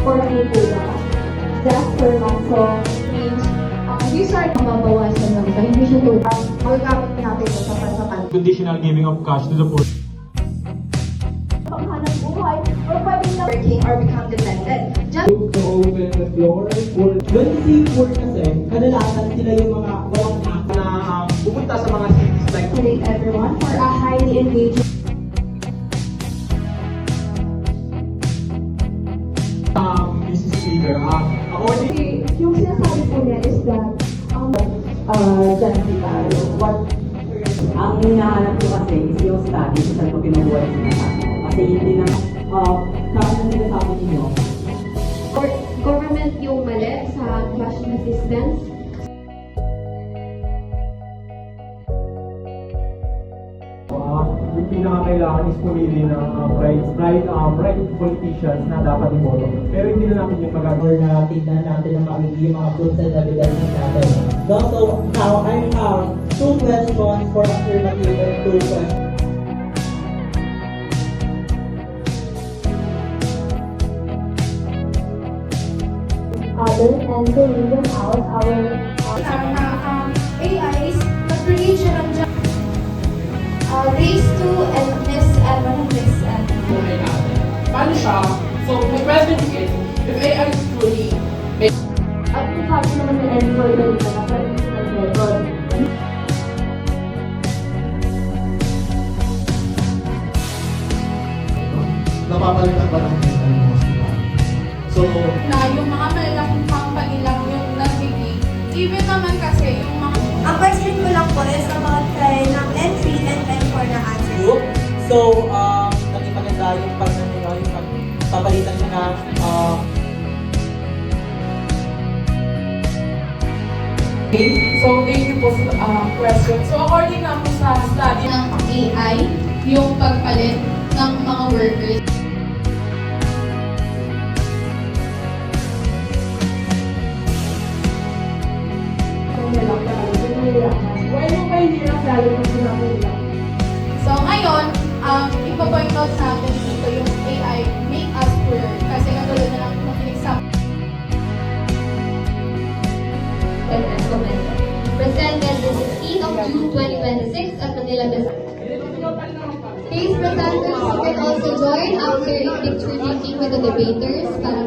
for a kuya. Just per month. So, means, these are mababawasan lang ito. Hindi siya tulad. Magagamit natin ito sa pasakan. Conditional giving of cash to the poor. Panghanap buhay, or pwedeng na working or become dependent. Just To open the floor for when you see poor kasi, kadalasan sila yung mga walang Na pupunta sa mga cities like motivate everyone for a highly engaging Mrs. Speaker. According yung sinasabi po niya is that dyan si Taro, what ang hinahanap ko kasi is yung study kung saan ko pinubuhay sinasabi ko. Kasi hindi na, saan ang sinasabi ninyo? or government yung mali sa cash assistance. yung pinakakailangan is pumili ng bright politicians na dapat iboto. Pero hindi na natin yung magagawa. Or na tignan natin ang magiging mga fruits and evidence natin. So, now I have 2 questions for affirmative and 2 questions. Others and to reason out our AI is the creation of raise to and miss and miss and tunay natin. Paano siya? So, my question is, if AI is truly at yung sabi naman ng Android na ito na traditional method. napapalitan ba ng mental ng hospital? So, na yung mga malalaking company lang yung nagiging. Even naman kasi yung mga... Ang question ko lang po is about kay ng N3 and N4 na answer. So, naging maganda yung pagpapalitan niya na So, thank you po sa question. So, according na po sa study ng AI, yung pagpalit ng mga workers. Why mo kayo hirap lalo kung sinakulang? So ngayon, ipo-point out natin dito yung AI make us poor. Kasi katulad na lang ng example. And recommended. Presented the 16th of June 2026 at Manila Business. Please presenters, you can also join after a picture taking with the debaters para